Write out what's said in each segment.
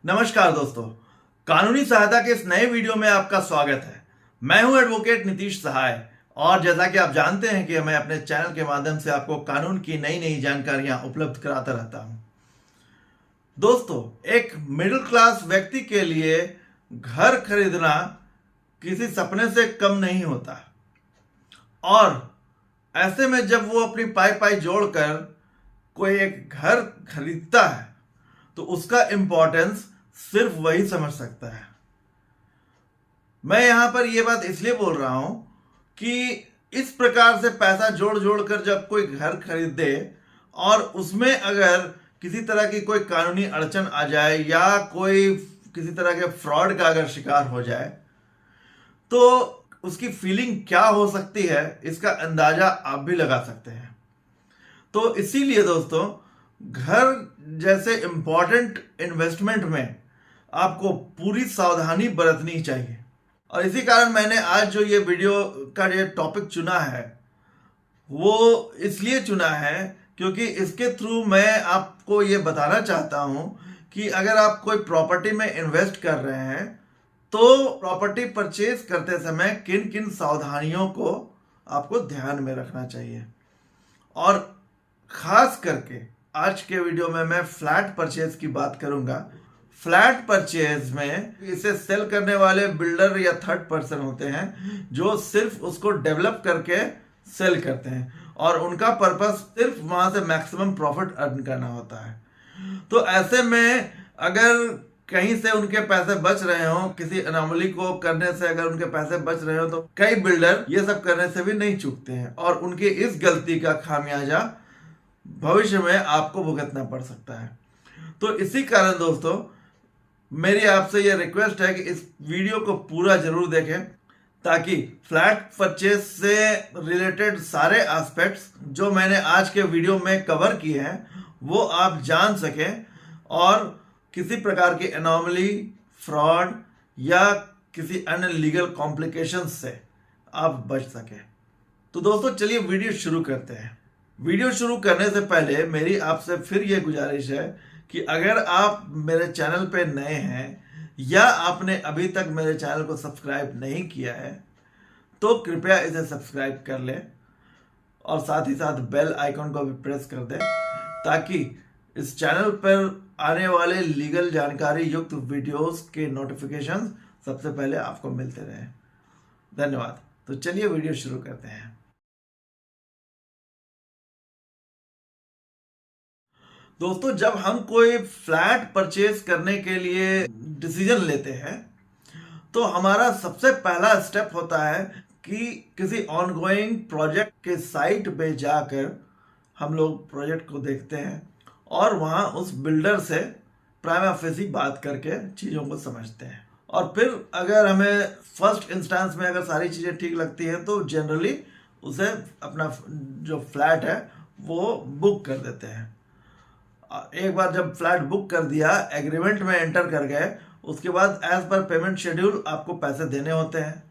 नमस्कार दोस्तों, कानूनी सहायता के इस नए वीडियो में आपका स्वागत है। मैं हूं एडवोकेट नीतीश सहाय और जैसा कि आप जानते हैं कि मैं अपने चैनल के माध्यम से आपको कानून की नई नई जानकारियां उपलब्ध कराता रहता हूं। दोस्तों, एक मिडिल क्लास व्यक्ति के लिए घर खरीदना किसी सपने से कम नहीं होता और ऐसे में जब वो अपनी पाई पाई जोड़कर कोई एक घर खरीदता है तो उसका इंपॉर्टेंस सिर्फ वही समझ सकता है। मैं यहां पर यह बात इसलिए बोल रहा हूं कि इस प्रकार से पैसा जोड़ जोड़ कर जब कोई घर खरीदे और उसमें अगर किसी तरह की कोई कानूनी अड़चन आ जाए या कोई किसी तरह के फ्रॉड का अगर शिकार हो जाए तो उसकी फीलिंग क्या हो सकती है, इसका अंदाजा आप भी लगा सकते हैं। तो इसीलिए दोस्तों, घर जैसे इंपॉर्टेंट इन्वेस्टमेंट में आपको पूरी सावधानी बरतनी चाहिए और इसी कारण मैंने आज जो ये वीडियो का ये टॉपिक चुना है वो इसलिए चुना है क्योंकि इसके थ्रू मैं आपको ये बताना चाहता हूं कि अगर आप कोई प्रॉपर्टी में इन्वेस्ट कर रहे हैं तो प्रॉपर्टी परचेज करते समय किन किन सावधानियों को आपको ध्यान में रखना चाहिए। और खास करके आज के वीडियो में मैं फ्लैट परचेज की बात करूंगा। फ्लैट परचेज में इसे सेल करने वाले बिल्डर या थर्ड पर्सन होते हैं जो सिर्फ उसको डेवलप करके सेल करते हैं और उनका पर्पस सिर्फ वहां से मैक्सिमम प्रॉफिट अर्न करना होता है। तो ऐसे में अगर कहीं से उनके पैसे बच रहे हो, किसी अनोमली को करने से अगर उनके पैसे बच रहे हो तो कई बिल्डर ये सब करने से भी नहीं चूकते हैं और उनकी इस गलती का खामियाजा भविष्य में आपको भुगतना पड़ सकता है। तो इसी कारण दोस्तों, मेरी आपसे यह रिक्वेस्ट है कि इस वीडियो को पूरा जरूर देखें ताकि फ्लैट परचेज से रिलेटेड सारे एस्पेक्ट्स जो मैंने आज के वीडियो में कवर किए हैं वो आप जान सकें और किसी प्रकार की एनोमली, फ्रॉड या किसी अन्य लीगल कॉम्प्लिकेशंस से आप बच सकें। तो दोस्तों, चलिए वीडियो शुरू करते हैं। वीडियो शुरू करने से पहले मेरी आपसे फिर यह गुजारिश है कि अगर आप मेरे चैनल पे नए हैं या आपने अभी तक मेरे चैनल को सब्सक्राइब नहीं किया है तो कृपया इसे सब्सक्राइब कर लें और साथ ही साथ बेल आइकन को भी प्रेस कर दें ताकि इस चैनल पर आने वाले लीगल जानकारी युक्त वीडियोस के नोटिफिकेशन सबसे पहले आपको मिलते रहें। धन्यवाद। तो चलिए वीडियो शुरू करते हैं। दोस्तों, जब हम कोई फ्लैट परचेज करने के लिए डिसीजन लेते हैं तो हमारा सबसे पहला स्टेप होता है कि किसी ऑनगोइंग प्रोजेक्ट के साइट पे जाकर हम लोग प्रोजेक्ट को देखते हैं और वहां उस बिल्डर से प्राइमा फेसी बात करके चीज़ों को समझते हैं और फिर अगर हमें फर्स्ट इंस्टेंस में अगर सारी चीज़ें ठीक लगती हैं तो जनरली उसे अपना जो फ्लैट है वो बुक कर देते हैं। एक बार जब फ्लैट बुक कर दिया, एग्रीमेंट में एंटर कर गए, उसके बाद एज पर पेमेंट शेड्यूल आपको पैसे देने होते हैं।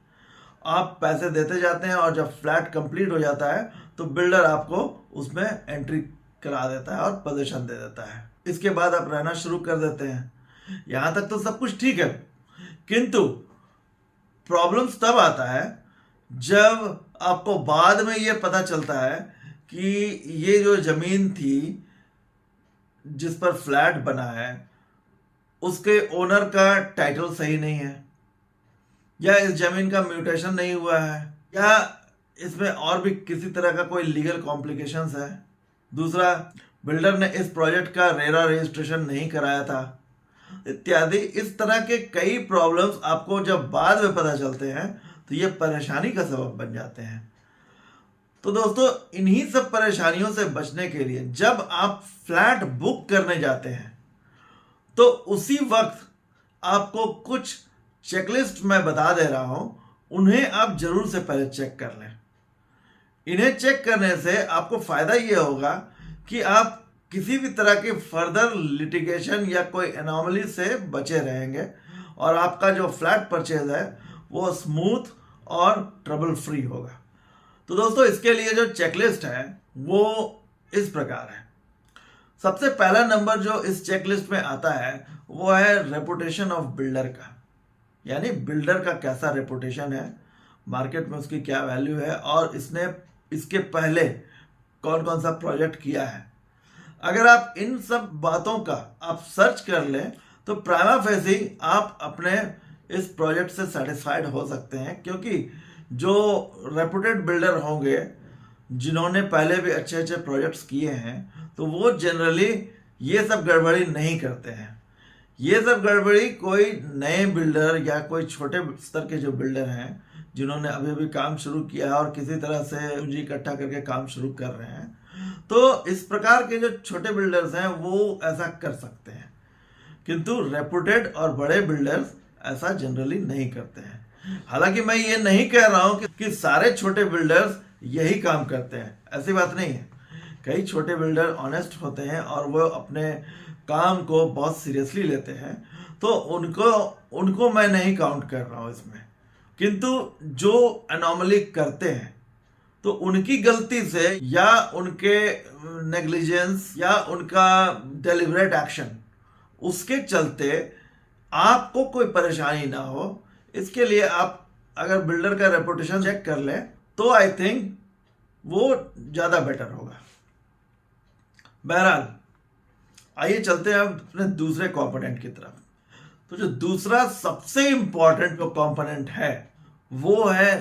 आप पैसे देते जाते हैं और जब फ्लैट कंप्लीट हो जाता है तो बिल्डर आपको उसमें एंट्री करा देता है और पोजीशन दे देता है। इसके बाद आप रहना शुरू कर देते हैं। यहां तक तो सब कुछ ठीक है, किंतु प्रॉब्लम्स तब आता है जब आपको बाद में यह पता चलता है कि ये जो जमीन थी जिस पर फ्लैट बना है उसके ओनर का टाइटल सही नहीं है या इस जमीन का म्यूटेशन नहीं हुआ है या इसमें और भी किसी तरह का कोई लीगल कॉम्प्लिकेशंस है। दूसरा, बिल्डर ने इस प्रोजेक्ट का रेरा रजिस्ट्रेशन नहीं कराया था, इत्यादि। इस तरह के कई प्रॉब्लम्स आपको जब बाद में पता चलते हैं तो ये परेशानी का सबब बन जाते हैं। तो दोस्तों, इन्हीं सब परेशानियों से बचने के लिए जब आप फ्लैट बुक करने जाते हैं तो उसी वक्त आपको कुछ चेकलिस्ट मैं बता दे रहा हूं, उन्हें आप जरूर से पहले चेक कर लें। इन्हें चेक करने से आपको फायदा यह होगा कि आप किसी भी तरह की फर्दर लिटिगेशन या कोई एनोमली से बचे रहेंगे और आपका जो फ्लैट परचेज है वो स्मूथ और ट्रबल फ्री होगा। तो दोस्तों, इसके लिए जो चेकलिस्ट है वो इस प्रकार है। सबसे पहला नंबर जो इस चेकलिस्ट में आता है वो है रेपुटेशन ऑफ बिल्डर का, यानी बिल्डर का कैसा रेपुटेशन है, मार्केट में उसकी क्या वैल्यू है और इसने इसके पहले कौन कौन सा प्रोजेक्ट किया है। अगर आप इन सब बातों का आप सर्च कर लें तो प्राइमा फेसी आप अपने इस प्रोजेक्ट से सेटिस्फाइड हो सकते हैं, क्योंकि जो रेपुटेड बिल्डर होंगे जिन्होंने पहले भी अच्छे अच्छे प्रोजेक्ट्स किए हैं तो वो जनरली ये सब गड़बड़ी नहीं करते हैं। ये सब गड़बड़ी कोई नए बिल्डर या कोई छोटे स्तर के जो बिल्डर हैं जिन्होंने अभी अभी काम शुरू किया है और किसी तरह से पूंजी इकट्ठा करके काम शुरू कर रहे हैं, तो इस प्रकार के जो छोटे बिल्डर्स हैं वो ऐसा कर सकते हैं, किंतु रेपुटेड और बड़े बिल्डर्स ऐसा जनरली नहीं करते हैं। हालांकि मैं ये नहीं कह रहा हूं कि सारे छोटे बिल्डर्स यही काम करते हैं, ऐसी बात नहीं है। कई छोटे बिल्डर ऑनेस्ट होते हैं और वो अपने काम को बहुत सीरियसली लेते हैं, तो उनको मैं नहीं काउंट कर रहा हूं इसमें। किंतु जो एनॉमली करते हैं तो उनकी गलती से या उनके नेग्लिजेंस या उनका डेलिबरेट एक्शन, उसके चलते आपको कोई परेशानी ना हो, इसके लिए आप अगर बिल्डर का रेपुटेशन चेक कर लें तो आई थिंक वो ज़्यादा बेटर होगा। बहरहाल आइए चलते हैं अपने दूसरे कंपोनेंट की तरफ। तो जो दूसरा सबसे इंपॉर्टेंट जो कंपोनेंट है वो है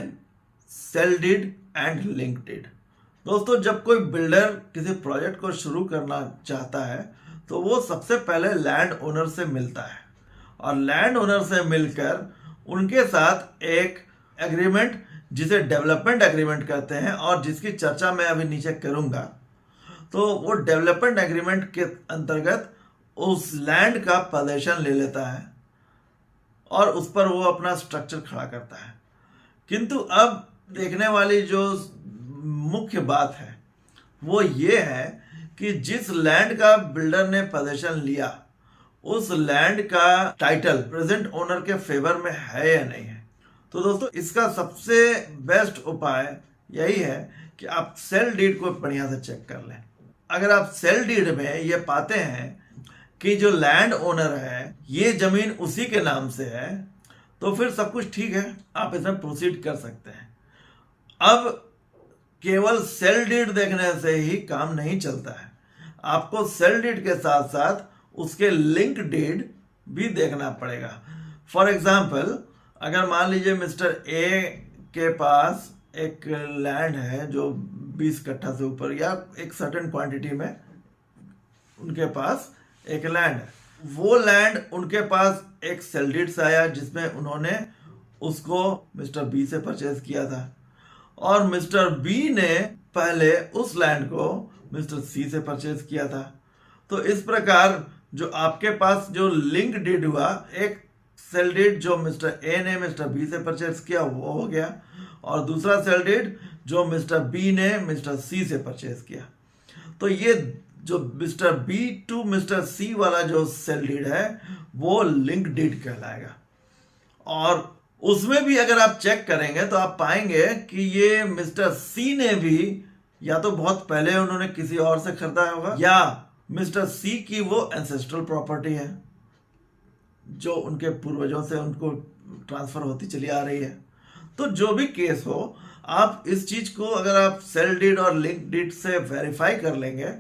sale deed and link deed. दोस्तों, जब कोई बिल्डर किसी प्रोजेक्ट को शुरू करना चाहता है तो वो सबसे पहले लैंड ओनर से मिलता है और लैंड ओनर से मिलकर उनके साथ एक एग्रीमेंट, जिसे डेवलपमेंट एग्रीमेंट कहते हैं और जिसकी चर्चा मैं अभी नीचे करूंगा, तो वो डेवलपमेंट एग्रीमेंट के अंतर्गत उस लैंड का पोजीशन ले लेता है और उस पर वो अपना स्ट्रक्चर खड़ा करता है। किंतु अब देखने वाली जो मुख्य बात है वो ये है कि जिस लैंड का बिल्डर ने पोजीशन लिया उस लैंड का टाइटल प्रेजेंट ओनर के फेवर में है या नहीं है। तो दोस्तों, इसका सबसे बेस्ट उपाय यही है कि आप सेल डीड को बढ़िया से चेक कर लें। अगर आप सेल डीड में ये पाते हैं कि जो लैंड ओनर है ये जमीन उसी के नाम से है तो फिर सब कुछ ठीक है, आप इसमें प्रोसीड कर सकते हैं। अब केवल सेल डीड देखने से ही काम नहीं चलता है, आपको सेल डीड के साथ साथ उसके लिंक डीड भी देखना पड़ेगा। फॉर एग्जाम्पल, अगर मान लीजिए मिस्टर ए के पास एक लैंड है जो 20 कट्ठा से ऊपर या एक सर्टेन क्वांटिटी में उनके पास एक लैंड है, वो लैंड उनके पास एक सेल डीड से आया जिसमें उन्होंने उसको मिस्टर बी से परचेज किया था और मिस्टर बी ने पहले उस लैंड को मिस्टर सी से परचेज किया था। तो इस प्रकार जो आपके पास जो लिंक डीड हुआ, एक सेल डीड जो मिस्टर ए ने मिस्टर बी से परचेज किया वो हो गया और दूसरा सेल डीड जो मिस्टर बी ने मिस्टर सी से परचेज किया। तो ये जो मिस्टर बी टू मिस्टर सी वाला जो सेल डीड है वो लिंक डीड कहलाएगा। और उसमें भी अगर आप चेक करेंगे तो आप पाएंगे कि ये मिस्टर सी ने भी या तो बहुत पहले उन्होंने किसी और से खरीदा होगा या मिस्टर सी की वो एंसेस्ट्रल प्रॉपर्टी है जो उनके पूर्वजों से उनको ट्रांसफर होती चली आ रही है। तो जो भी केस हो, आप इस चीज को अगर आप सेल डीड और लिंक डीड से वेरीफाई कर लेंगे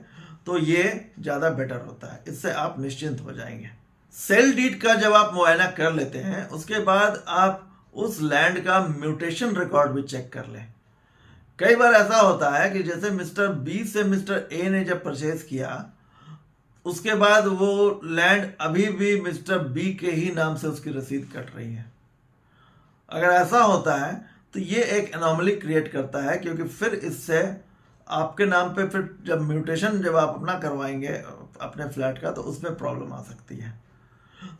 तो ये ज़्यादा बेटर होता है, इससे आप निश्चिंत हो जाएंगे। सेल डीड का जब आप मुआयना कर लेते हैं उसके बाद आप उस लैंड का म्यूटेशन रिकॉर्ड भी चेक कर लें। कई बार ऐसा होता है कि जैसे मिस्टर बी से मिस्टर ए ने जब परचेज किया उसके बाद वो लैंड अभी भी मिस्टर बी के ही नाम से उसकी रसीद कट रही है। अगर ऐसा होता है तो ये एक एनॉमली क्रिएट करता है, क्योंकि फिर इससे आपके नाम पे फिर जब म्यूटेशन जब आप अपना करवाएंगे अपने फ्लैट का तो उसमें प्रॉब्लम आ सकती है।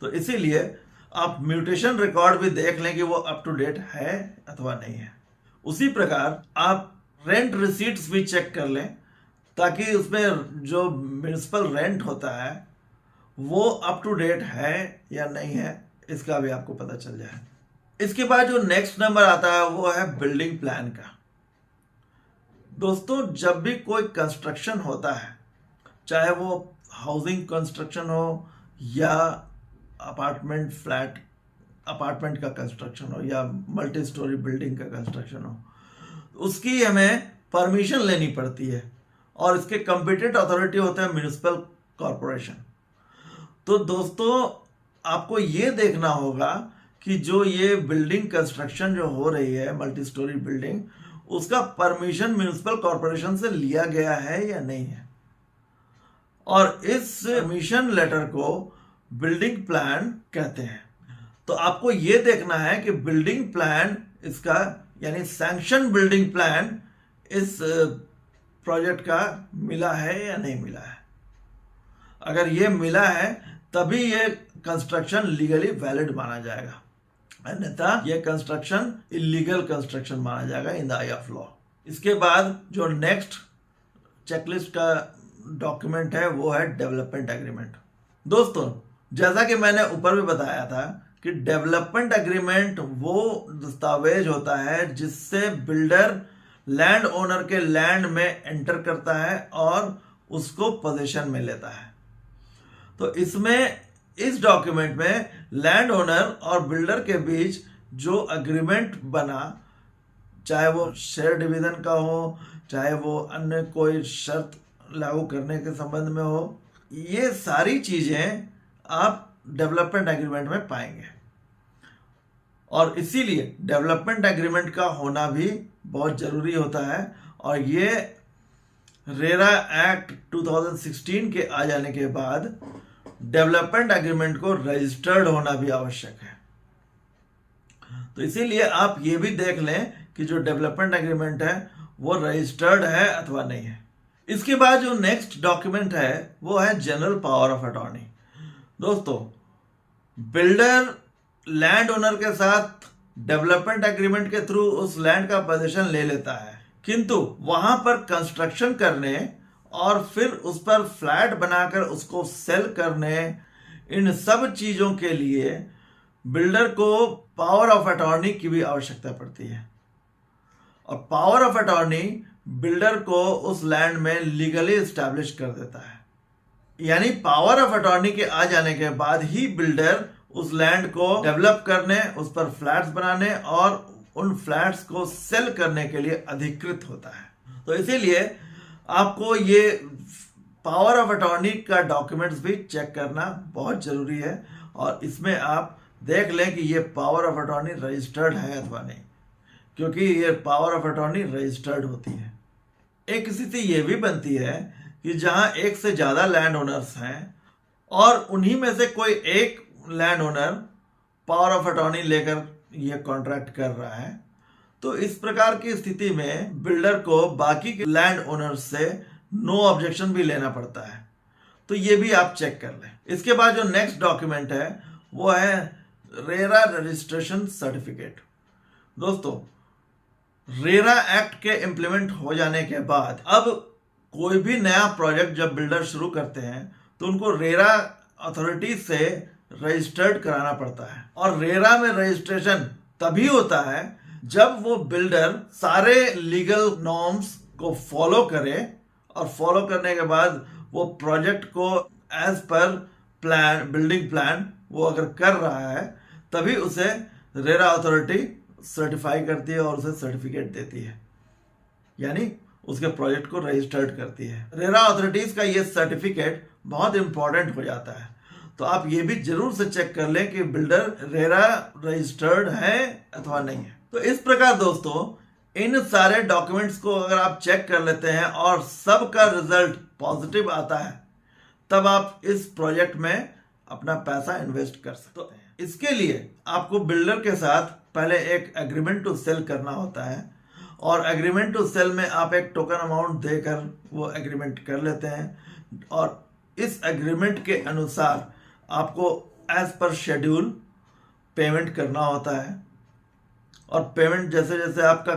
तो इसीलिए आप म्यूटेशन रिकॉर्ड भी देख लें कि वो अप टू डेट है अथवा नहीं है। उसी प्रकार आप रेंट रिसीट्स भी चेक कर लें ताकि उसमें जो म्यूनिसिपल रेंट होता है वो अप टू डेट है या नहीं है, इसका भी आपको पता चल जाए। इसके बाद जो नेक्स्ट नंबर आता है वो है बिल्डिंग प्लान का। दोस्तों, जब भी कोई कंस्ट्रक्शन होता है, चाहे वो हाउसिंग कंस्ट्रक्शन हो या अपार्टमेंट का कंस्ट्रक्शन हो या मल्टी स्टोरी बिल्डिंग का कंस्ट्रक्शन हो, उसकी हमें परमिशन लेनी पड़ती है और इसके कॉम्पिटेंट अथॉरिटी होता है म्युनिसिपल कॉरपोरेशन। तो दोस्तों आपको ये देखना होगा कि जो ये बिल्डिंग कंस्ट्रक्शन जो हो रही है मल्टी स्टोरी बिल्डिंग, उसका परमिशन म्युनिसिपल कॉरपोरेशन से लिया गया है या नहीं है। और इस परमिशन लेटर को बिल्डिंग प्लान कहते हैं। तो आपको ये देखना है कि बिल्डिंग प्लान इसका यानी सैंक्शन बिल्डिंग प्लान इस प्रोजेक्ट का मिला है या नहीं मिला है। अगर ये मिला है तभी ये कंस्ट्रक्शन लीगली वैलिड माना जाएगा, अन्यथा ये कंस्ट्रक्शन इलीगल कंस्ट्रक्शन माना जाएगा in the I of law. इसके बाद जो नेक्स्ट चेकलिस्ट का डॉक्यूमेंट है वो है डेवलपमेंट एग्रीमेंट। दोस्तों जैसा कि मैंने ऊपर भी बताया था कि डेवलपमेंट एग्रीमेंट वो दस्तावेज होता है जिससे बिल्डर लैंड ओनर के लैंड में एंटर करता है और उसको पोजीशन में लेता है। तो इसमें इस डॉक्यूमेंट में लैंड ओनर और बिल्डर के बीच जो एग्रीमेंट बना, चाहे वो शेयर डिवीजन का हो, चाहे वो अन्य कोई शर्त लागू करने के संबंध में हो, ये सारी चीजें आप डेवलपमेंट एग्रीमेंट में पाएंगे। और इसीलिए डेवलपमेंट एग्रीमेंट का होना भी बहुत जरूरी होता है। और ये रेरा एक्ट 2016 के आ जाने के बाद डेवलपमेंट एग्रीमेंट को रजिस्टर्ड होना भी आवश्यक है। तो इसीलिए आप ये भी देख लें कि जो डेवलपमेंट एग्रीमेंट है वो रजिस्टर्ड है अथवा नहीं है। इसके बाद जो नेक्स्ट डॉक्यूमेंट है वो है जनरल पावर ऑफ अटॉर्नी। दोस्तों बिल्डर लैंड ओनर के साथ डेवलपमेंट एग्रीमेंट के थ्रू उस लैंड का पोजीशन ले लेता है, किंतु वहां पर कंस्ट्रक्शन करने और फिर उस पर फ्लैट बनाकर उसको सेल करने, इन सब चीजों के लिए बिल्डर को पावर ऑफ अटॉर्नी की भी आवश्यकता पड़ती है। और पावर ऑफ अटॉर्नी बिल्डर को उस लैंड में लीगली एस्टैब्लिश कर देता है। यानी पावर ऑफ अटॉर्नी के आ जाने के बाद ही बिल्डर उस लैंड को डेवलप करने, उस पर फ्लैट्स बनाने और उन फ्लैट्स को सेल करने के लिए अधिकृत होता है। तो इसीलिए आपको ये पावर ऑफ अटॉर्नी का डॉक्यूमेंट्स भी चेक करना बहुत जरूरी है और इसमें आप देख लें कि ये पावर ऑफ अटॉर्नी रजिस्टर्ड है अथवा नहीं, क्योंकि ये पावर ऑफ अटॉर्नी रजिस्टर्ड होती है। एक स्थिति ये भी बनती है कि जहां एक से ज्यादा लैंड ओनर्स हैं और उन्हीं में से कोई एक land owner power of attorney लेकर ये कॉन्ट्रैक्ट कर रहा है, तो इस प्रकार की स्थिति में बिल्डर को बाकी के लैंड ओनर्स से नो ऑब्जेक्शन भी लेना पड़ता है। तो ये भी आप चेक कर लें। इसके बाद जो नेक्स्ट डॉक्यूमेंट है वो है रेरा रजिस्ट्रेशन सर्टिफिकेट। दोस्तों रेरा एक्ट के इम्प्लीमेंट हो जाने के बाद अब कोई भी नया प्रोजेक्ट जब बिल्डर शुरू करते हैं तो उनको रेरा अथॉरिटी से रजिस्टर्ड कराना पड़ता है। और रेरा में रजिस्ट्रेशन तभी होता है जब वो बिल्डर सारे लीगल नॉर्म्स को फॉलो करे और फॉलो करने के बाद वो प्रोजेक्ट को as per plan, building plan वो अगर कर रहा है, तभी उसे रेरा अथॉरिटी सर्टिफाई करती है और उसे सर्टिफिकेट देती है, यानी उसके प्रोजेक्ट को रजिस्टर्ड करती है। रेरा अथॉरिटीज का ये सर्टिफिकेट बहुत इंपॉर्टेंट हो जाता है। तो आप ये भी जरूर से चेक कर लें कि बिल्डर रेरा रजिस्टर्ड है अथवा नहीं है। तो इस प्रकार दोस्तों इन सारे डॉक्यूमेंट्स को अगर आप चेक कर लेते हैं और सबका रिजल्ट पॉजिटिव आता है, तब आप इस प्रोजेक्ट में अपना पैसा इन्वेस्ट कर सकते हैं। इसके लिए आपको बिल्डर के साथ पहले एक एग्रीमेंट टू सेल करना होता है और एग्रीमेंट टू सेल में आप एक टोकन अमाउंट देकर वो एग्रीमेंट कर लेते हैं और इस एग्रीमेंट के अनुसार आपको एज पर शेड्यूल पेमेंट करना होता है। और पेमेंट जैसे जैसे आपका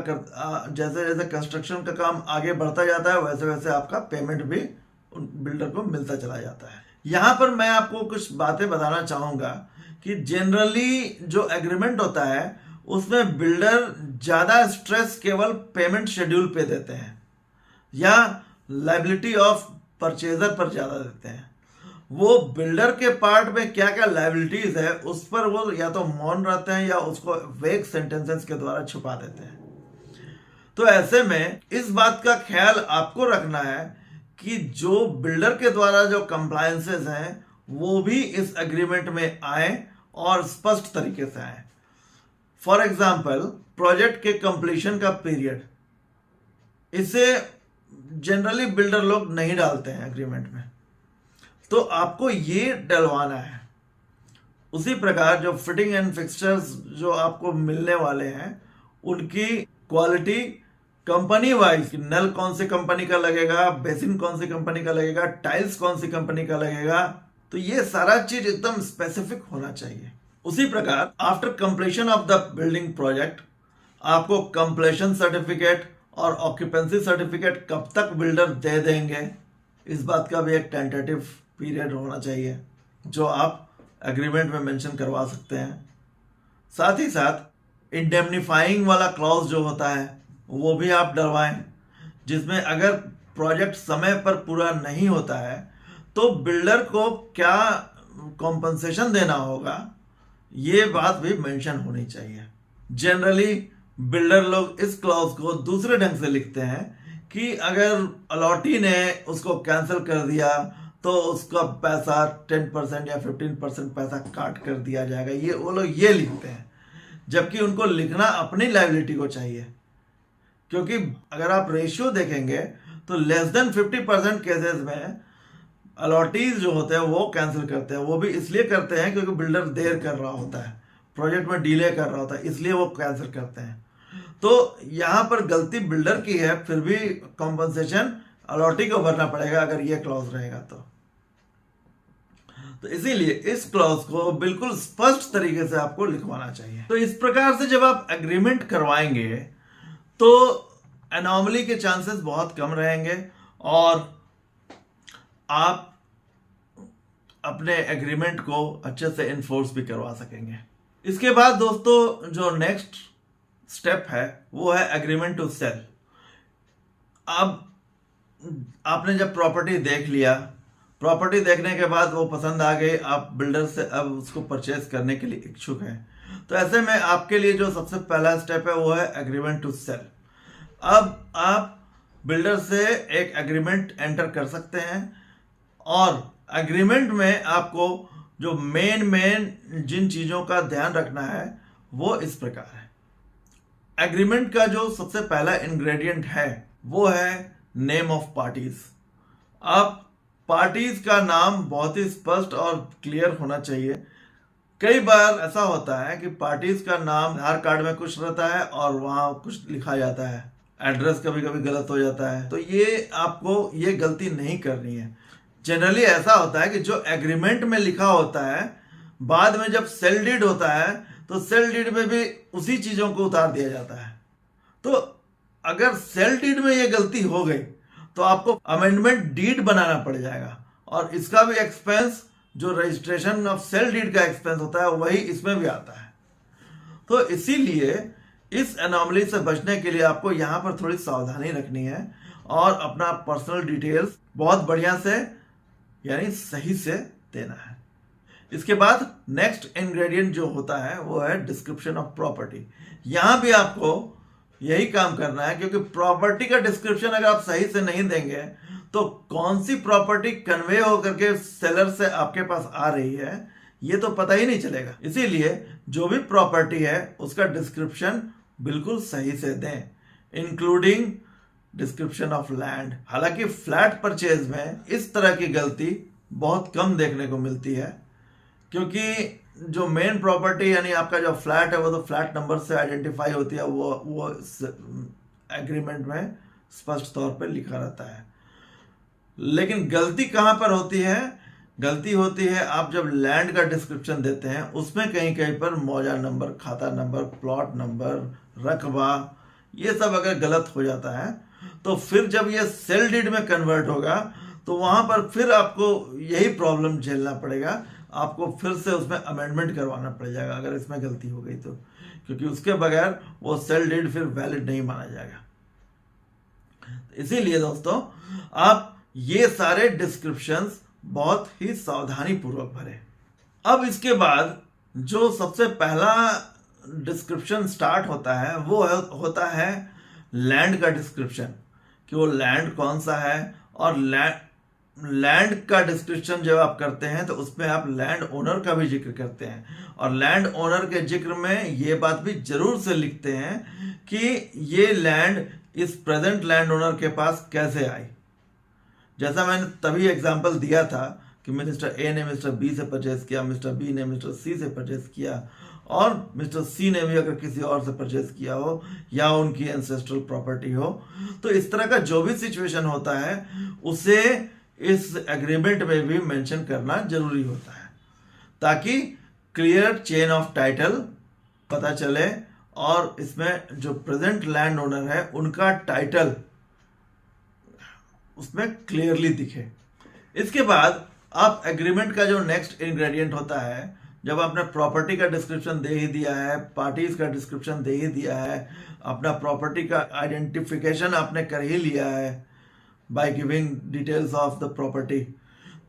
जैसे जैसे कंस्ट्रक्शन का काम आगे बढ़ता जाता है वैसे वैसे आपका पेमेंट भी बिल्डर को मिलता चला जाता है। यहाँ पर मैं आपको कुछ बातें बताना चाहूँगा कि जनरली जो एग्रीमेंट होता है उसमें बिल्डर ज़्यादा स्ट्रेस केवल पेमेंट शेड्यूल पे देते हैं या लायबिलिटी ऑफ परचेजर पर ज़्यादा देते हैं। वो बिल्डर के पार्ट में क्या क्या लायबिलिटीज है उस पर वो या तो मौन रहते हैं या उसको वेग सेंटेंसेस के द्वारा छुपा देते हैं। तो ऐसे में इस बात का ख्याल आपको रखना है कि जो बिल्डर के द्वारा जो कंप्लायंसेस हैं वो भी इस एग्रीमेंट में आए और स्पष्ट तरीके से आए। फॉर एग्जाम्पल, प्रोजेक्ट के कंप्लीशन का पीरियड, इसे जनरली बिल्डर लोग नहीं डालते हैं एग्रीमेंट में, तो आपको ये डलवाना है। उसी प्रकार जो फिटिंग एंड फिक्सचर्स जो आपको मिलने वाले हैं उनकी क्वालिटी कंपनी वाइज, नल कौन सी कंपनी का लगेगा, बेसिन कौन सी कंपनी का लगेगा, टाइल्स कौन सी कंपनी का लगेगा, तो ये सारा चीज एकदम स्पेसिफिक होना चाहिए। उसी प्रकार after completion of the building project आपको कंप्लीशन सर्टिफिकेट और ऑक्यूपेंसी सर्टिफिकेट कब तक बिल्डर दे देंगे, इस बात का भी एक टेंटेटिव पीरियड होना चाहिए जो आप एग्रीमेंट में मेंशन करवा सकते हैं। साथ ही साथ इंडेमनीफाइंग वाला क्लॉज जो होता है वो भी आप डलवाएं, जिसमें अगर प्रोजेक्ट समय पर पूरा नहीं होता है तो बिल्डर को क्या कॉम्पनसेशन देना होगा, ये बात भी मेंशन होनी चाहिए। जनरली बिल्डर लोग इस क्लॉज को दूसरे ढंग से लिखते हैं कि अगर अलॉटी ने उसको कैंसिल कर दिया तो उसका पैसा 10% या 15% पैसा काट कर दिया जाएगा, ये वो लोग ये लिखते हैं, जबकि उनको लिखना अपनी लायबिलिटी को चाहिए। क्योंकि अगर आप रेशियो देखेंगे तो लेस देन 50% केसेस में अलॉटीज जो होते हैं वो कैंसिल करते हैं। वो भी इसलिए करते हैं क्योंकि बिल्डर देर कर रहा होता है, प्रोजेक्ट में डिले कर रहा होता है, इसलिए वो कैंसिल करते हैं। तो यहाँ पर गलती बिल्डर की है, फिर भी कॉम्पनसेशन अलॉटी को भरना पड़ेगा अगर ये क्लॉज रहेगा तो इसीलिए इस क्लॉज को बिल्कुल स्पष्ट तरीके से आपको लिखवाना चाहिए। तो इस प्रकार से जब आप एग्रीमेंट करवाएंगे तो एनॉमली के चांसेस बहुत कम रहेंगे और आप अपने एग्रीमेंट को अच्छे से इन्फोर्स भी करवा सकेंगे। इसके बाद दोस्तों जो नेक्स्ट स्टेप है वो है एग्रीमेंट टू सेल। अब आपने जब प्रॉपर्टी देख लिया, प्रॉपर्टी देखने के बाद वो पसंद आ गई, आप बिल्डर से अब उसको परचेज करने के लिए इच्छुक हैं, तो ऐसे में आपके लिए जो सबसे पहला स्टेप है वो है एग्रीमेंट टू सेल। अब आप बिल्डर से एक एग्रीमेंट एंटर कर सकते हैं और एग्रीमेंट में आपको जो मेन जिन चीज़ों का ध्यान रखना है वो इस प्रकार है। एग्रीमेंट का जो सबसे पहला इंग्रेडिएंट है वो है नेम ऑफ पार्टीज। अब पार्टीज का नाम बहुत ही स्पष्ट और क्लियर होना चाहिए। कई बार ऐसा होता है कि पार्टीज का नाम आधार कार्ड में कुछ रहता है और वहाँ कुछ लिखा जाता है, एड्रेस कभी कभी गलत हो जाता है, तो ये आपको ये गलती नहीं करनी है। जनरली ऐसा होता है कि जो एग्रीमेंट में लिखा होता है बाद में जब सेल डीड होता है तो सेल डीड में भी उसी चीज़ों को उतार दिया जाता है। तो अगर सेल डीड में ये गलती हो गई तो आपको अमेंडमेंट डीड बनाना पड़ जाएगा और इसका भी एक्सपेंस जो रजिस्ट्रेशन ऑफ सेल डीड का एक्सपेंस होता है वही इसमें भी आता है। तो इसीलिए इस एनॉमली से बचने के लिए आपको यहाँ पर थोड़ी सावधानी रखनी है और अपना पर्सनल डिटेल्स बहुत बढ़िया से यानी सही से देना है। इसके बाद नेक्स्ट इंग्रेडिएंट जो होता है वो है डिस्क्रिप्शन ऑफ प्रॉपर्टी। यहाँ भी आपको यही काम करना है, क्योंकि प्रॉपर्टी का डिस्क्रिप्शन अगर आप सही से नहीं देंगे तो कौन सी प्रॉपर्टी कन्वे होकर के सेलर से आपके पास आ रही है ये तो पता ही नहीं चलेगा। इसीलिए जो भी प्रॉपर्टी है उसका डिस्क्रिप्शन बिल्कुल सही से दें, इंक्लूडिंग डिस्क्रिप्शन ऑफ लैंड। हालांकि फ्लैट परचेज में इस तरह की गलती बहुत कम देखने को मिलती है, क्योंकि जो मेन प्रॉपर्टी यानी आपका जो फ्लैट है वो तो फ्लैट नंबर से आइडेंटिफाई होती है, वो एग्रीमेंट में स्पष्ट तौर पर लिखा रहता है। लेकिन गलती कहाँ पर होती है? गलती होती है आप जब लैंड का डिस्क्रिप्शन देते हैं उसमें कहीं कहीं पर मौजा नंबर, खाता नंबर, प्लॉट नंबर, रकबा, ये सब अगर गलत हो जाता है तो फिर जब ये सेल डीड में कन्वर्ट होगा तो वहाँ पर फिर आपको यही प्रॉब्लम झेलना पड़ेगा। आपको फिर से उसमें अमेंडमेंट करवाना पड़ जाएगा अगर इसमें गलती हो गई तो, क्योंकि उसके बगैर वो सेल डीड फिर वैलिड नहीं माना जाएगा। इसीलिए दोस्तों आप ये सारे डिस्क्रिप्शंस बहुत ही सावधानी पूर्वक भरें। अब इसके बाद जो सबसे पहला डिस्क्रिप्शन स्टार्ट होता है वो होता है लैंड का डिस्क्रिप्शन, कि वो लैंड कौन सा है। और लैंड का डिस्क्रिप्शन जब आप करते हैं तो उसमें आप लैंड ओनर का भी जिक्र करते हैं, और लैंड ओनर के जिक्र में ये बात भी जरूर से लिखते हैं कि ये लैंड इस प्रेजेंट लैंड ओनर के पास कैसे आई। जैसा मैंने तभी एग्जांपल दिया था कि मिस्टर ए ने मिस्टर बी से परचेज किया, मिस्टर बी ने मिस्टर सी से परचेज किया, और मिस्टर सी ने भी अगर किसी और से परचेज किया हो या उनकी एंसेस्ट्रल प्रॉपर्टी हो, तो इस तरह का जो भी सिचुएशन होता है उसे इस एग्रीमेंट में भी मेंशन करना जरूरी होता है, ताकि क्लियर चेन ऑफ टाइटल पता चले और इसमें जो प्रेजेंट लैंड ओनर है उनका टाइटल उसमें क्लियरली दिखे। इसके बाद आप एग्रीमेंट का जो नेक्स्ट इंग्रेडिएंट होता है, जब आपने प्रॉपर्टी का डिस्क्रिप्शन दे ही दिया है, पार्टीज का डिस्क्रिप्शन दे ही दिया है, अपना प्रॉपर्टी का आइडेंटिफिकेशन आपने कर ही लिया है by giving details of the property,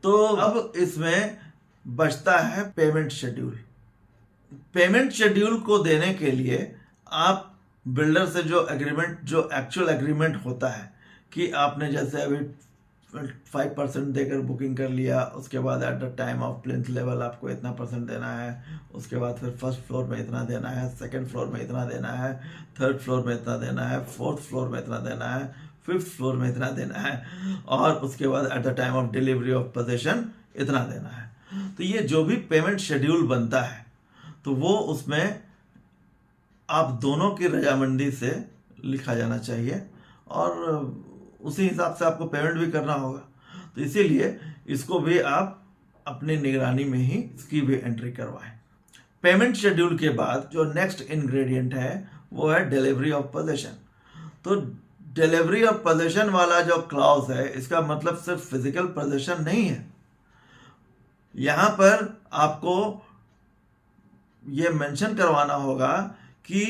तो अब इसमें बचता है पेमेंट शेड्यूल। पेमेंट शेड्यूल को देने के लिए आप बिल्डर से जो एग्रीमेंट, जो एक्चुअल एग्रीमेंट होता है कि आपने जैसे अभी 5% देकर बुकिंग कर लिया, उसके बाद at the time of plinth level आपको इतना % देना है, उसके बाद फिर फर्स्ट फ्लोर में इतना देना है, सेकंड फ्लोर में इतना देना है, थर्ड फ्लोर में इतना देना है, फोर्थ फ्लोर में इतना देना है, फिफ्थ फ्लोर में इतना देना है, और उसके बाद at the time of delivery of position इतना देना है। तो ये जो भी पेमेंट शेड्यूल बनता है तो वो उसमें आप दोनों की रजामंदी से लिखा जाना चाहिए, और उसी हिसाब से आपको पेमेंट भी करना होगा। तो इसीलिए इसको भी आप अपनी निगरानी में ही इसकी भी एंट्री करवाएं। पेमेंट शेड्यूल के बाद जो नेक्स्ट इंग्रेडिएंट है वो है डिलीवरी ऑफ पोजीशन। तो डिलीवरी ऑफ पोजीशन वाला जो क्लॉज है, इसका मतलब सिर्फ फिजिकल पोजीशन नहीं है। यहां पर आपको ये मेंशन करवाना होगा कि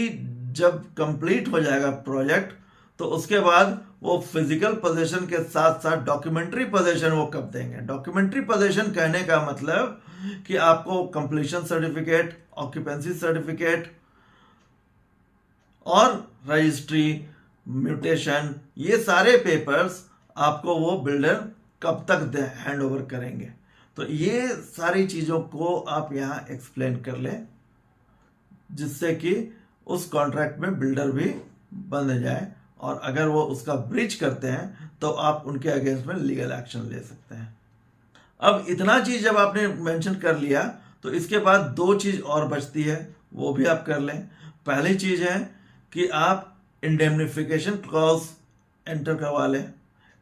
जब कंप्लीट हो जाएगा प्रोजेक्ट तो उसके बाद वो फिजिकल पोजीशन के साथ साथ डॉक्यूमेंट्री पोजीशन वो कब देंगे। डॉक्यूमेंट्री पोजीशन कहने का मतलब कि आपको कंप्लीशन सर्टिफिकेट, ऑक्यूपेंसी सर्टिफिकेट और रजिस्ट्री, म्यूटेशन, ये सारे पेपर्स आपको वो बिल्डर कब तक हैंड ओवर करेंगे। तो ये सारी चीज़ों को आप यहाँ एक्सप्लेन कर लें, जिससे कि उस कॉन्ट्रैक्ट में बिल्डर भी बंध जाए, और अगर वो उसका ब्रीच करते हैं तो आप उनके अगेंस्ट में लीगल एक्शन ले सकते हैं। अब इतना चीज़ जब आपने मेंशन कर लिया तो इसके बाद दो चीज़ और बचती है, वो भी आप कर लें। पहली चीज़ है कि आप इंडेमनिफिकेशन क्लॉज एंटर करवा लें।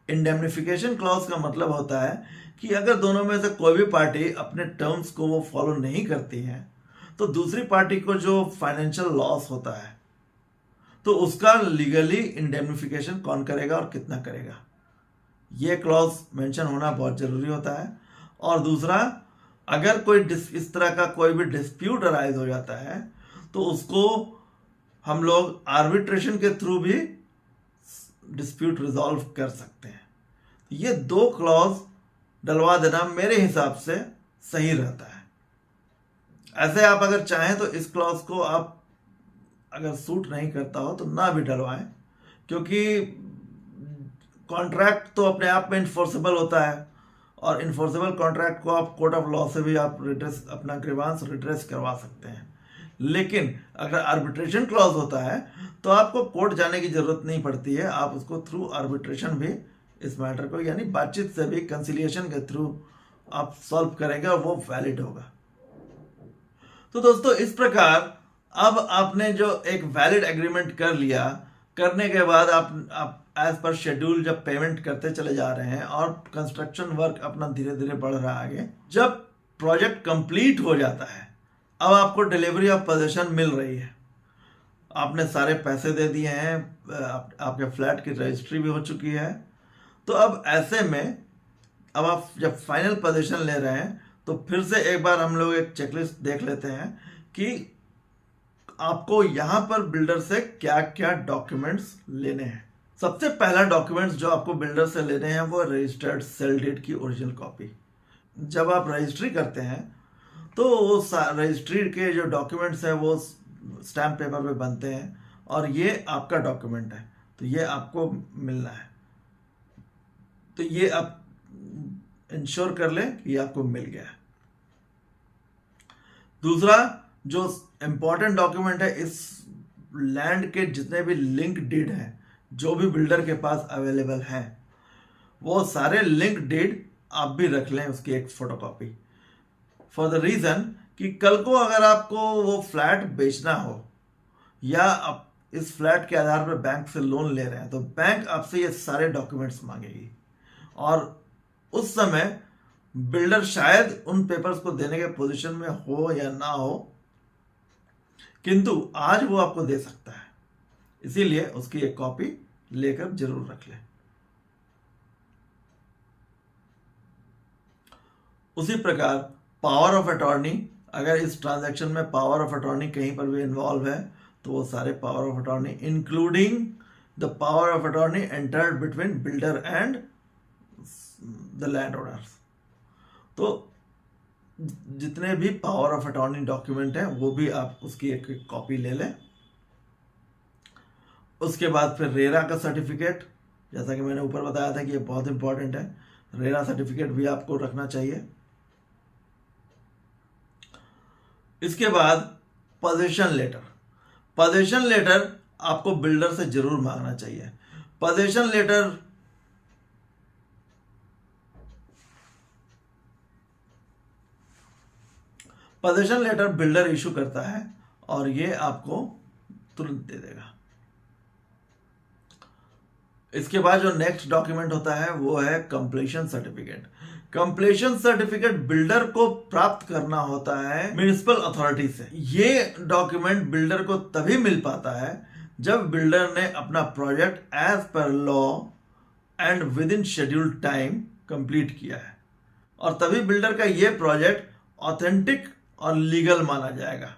इंडेमनिफिकेशन क्लॉज का मतलब होता है कि अगर दोनों में से कोई भी पार्टी अपने टर्म्स को वो फॉलो नहीं करती है तो दूसरी पार्टी को जो फाइनेंशियल लॉस होता है तो उसका लीगली इंडेमनिफिकेशन कौन करेगा और कितना करेगा, ये क्लॉज मेंशन होना बहुत जरूरी होता है। और दूसरा, अगर कोई इस तरह का कोई भी डिस्प्यूट अराइज हो जाता है तो उसको हम लोग आर्बिट्रेशन के थ्रू भी डिस्प्यूट रिजॉल्व कर सकते हैं। ये दो क्लॉज डलवा देना मेरे हिसाब से सही रहता है। ऐसे आप अगर चाहें तो इस क्लॉज को आप अगर सूट नहीं करता हो तो ना भी डलवाएं, क्योंकि कॉन्ट्रैक्ट तो अपने आप में इन्फोर्सेबल होता है, और इन्फोर्सेबल कॉन्ट्रैक्ट को आप कोर्ट ऑफ लॉ से भी आप रिड्रेस, अपना ग्रीवांस रिड्रेस करवा सकते हैं। लेकिन अगर आर्बिट्रेशन क्लॉज होता है तो आपको कोर्ट जाने की जरूरत नहीं पड़ती है, आप उसको थ्रू आर्बिट्रेशन भी इस मैटर को, यानी बातचीत से भी, कंसिलिएशन के थ्रू आप सॉल्व करेंगे और वो वैलिड होगा। तो दोस्तों, इस प्रकार अब आपने जो एक वैलिड एग्रीमेंट कर लिया, करने के बाद आप एज पर शेड्यूल जब पेमेंट करते चले जा रहे हैं और कंस्ट्रक्शन वर्क अपना धीरे धीरे बढ़ रहा है आगे, जब प्रोजेक्ट कंप्लीट हो जाता है अब आपको डिलीवरी ऑफ पोजीशन मिल रही है। आपने सारे पैसे दे दिए हैं, आपके फ्लैट की रजिस्ट्री भी हो चुकी है। तो अब ऐसे में अब आप जब फाइनल पोजीशन ले रहे हैं तो फिर से एक बार हम लोग एक चेकलिस्ट देख लेते हैं कि आपको यहां पर बिल्डर से क्या क्या डॉक्यूमेंट्स लेने हैं। सबसे पहला डॉक्यूमेंट्स जो आपको बिल्डर से लेने हैं वो रजिस्टर्ड सेल डीड की ओरिजिनल कॉपी। जब आप रजिस्ट्री करते हैं तो वो रजिस्ट्री के जो डॉक्यूमेंट्स हैं वो स्टैम्प पेपर पे बनते हैं और ये आपका डॉक्यूमेंट है, तो ये आपको मिलना है। तो ये आप इंश्योर कर लें कि ये आपको मिल गया है। दूसरा जो इम्पोर्टेंट डॉक्यूमेंट है, इस लैंड के जितने भी लिंक डीड हैं जो भी बिल्डर के पास अवेलेबल हैं, वो सारे लिंक डीड आप भी रख लें, उसकी एक फोटोकॉपी, फॉर द रीज़न कि कल को अगर आपको वो फ्लैट बेचना हो या आप इस फ्लैट के आधार पर बैंक से लोन ले रहे हैं तो बैंक आपसे ये सारे डॉक्यूमेंट्स मांगेगी और उस समय बिल्डर शायद उन पेपर्स को देने के पोजीशन में हो या ना हो, किंतु आज वो आपको दे सकता है, इसीलिए उसकी एक कॉपी लेकर जरूर रख लें। उसी प्रकार पावर ऑफ अटॉर्नी, अगर इस ट्रांजैक्शन में पावर ऑफ अटॉर्नी कहीं पर भी इन्वॉल्व है तो वो सारे power of attorney including the power of attorney entered between builder and the land owners, तो जितने भी पावर ऑफ अटॉर्नी डॉक्यूमेंट हैं वो भी आप उसकी एक कॉपी ले लें। उसके बाद फिर रेरा का सर्टिफिकेट, जैसा कि मैंने ऊपर बताया था कि ये बहुत इंपॉर्टेंट है, रेरा सर्टिफिकेट भी आपको रखना चाहिए। इसके बाद पोजीशन लेटर, पोजीशन लेटर आपको बिल्डर से जरूर मांगना चाहिए। पोजीशन लेटर बिल्डर इशू करता है और ये आपको तुरंत दे देगा। इसके बाद जो नेक्स्ट डॉक्यूमेंट होता है वो है completion certificate. Completion certificate builder को प्राप्त करना होता है म्युनिसिपल अथॉरिटी से। ये डॉक्यूमेंट बिल्डर को तभी मिल पाता है जब बिल्डर ने अपना project as per law and within scheduled time complete किया है और तभी बिल्डर का ये प्रोजेक्ट ऑथेंटिक और लीगल माना जाएगा।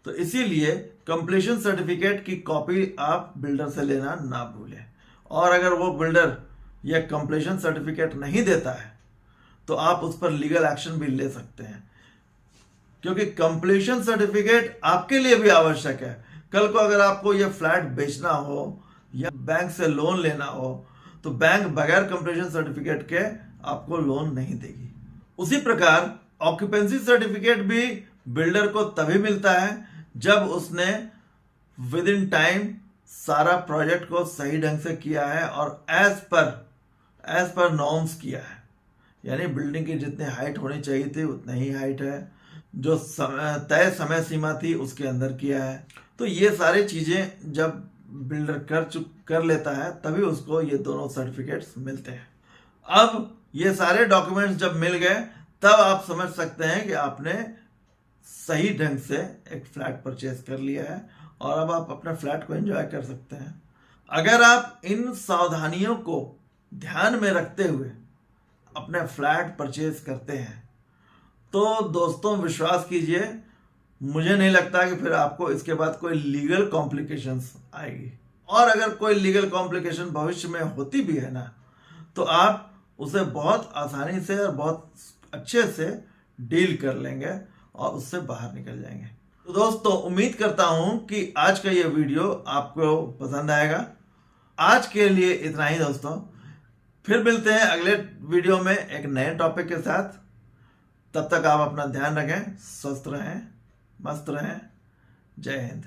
तो इसीलिए कंप्लीशन सर्टिफिकेट की कॉपी आप बिल्डर से लेना ना भूलें और अगर वो बिल्डर यह कंप्लीशन सर्टिफिकेट नहीं देता है तो आप उस पर लीगल एक्शन भी ले सकते हैं, क्योंकि कंप्लीशन सर्टिफिकेट आपके लिए भी आवश्यक है। कल को अगर आपको यह फ्लैट बेचना हो या बैंक से लोन लेना हो तो बैंक बगैर कंप्लीशन सर्टिफिकेट के आपको लोन नहीं देगी। उसी प्रकार ऑक्यूपेंसी सर्टिफिकेट भी बिल्डर को तभी मिलता है जब उसने विद इन टाइम सारा प्रोजेक्ट को सही ढंग से किया है और एज पर नॉर्म्स किया है, यानी बिल्डिंग की जितनी हाइट होनी चाहिए थी उतनी ही हाइट है, जो तय समय सीमा थी उसके अंदर किया है। तो ये सारी चीज़ें जब बिल्डर कर लेता है तभी उसको ये दोनों सर्टिफिकेट्स मिलते हैं। अब ये सारे डॉक्यूमेंट्स जब मिल गए तब आप समझ सकते हैं कि आपने सही ढंग से एक फ्लैट परचेज कर लिया है और अब आप अपने फ्लैट को एंजॉय कर सकते हैं। अगर आप इन सावधानियों को ध्यान में रखते हुए अपने फ्लैट परचेज करते हैं तो दोस्तों विश्वास कीजिए, मुझे नहीं लगता कि फिर आपको इसके बाद कोई लीगल कॉम्प्लिकेशंस आएगी, और अगर कोई लीगल कॉम्प्लिकेशन भविष्य में होती भी है ना तो आप उसे बहुत आसानी से और बहुत अच्छे से डील कर लेंगे और उससे बाहर निकल जाएंगे। तो दोस्तों उम्मीद करता हूं कि आज का ये वीडियो आपको पसंद आएगा। आज के लिए इतना ही दोस्तों, फिर मिलते हैं अगले वीडियो में एक नए टॉपिक के साथ। तब तक आप अपना ध्यान रखें, स्वस्थ रहें, मस्त रहें। जय हिंद।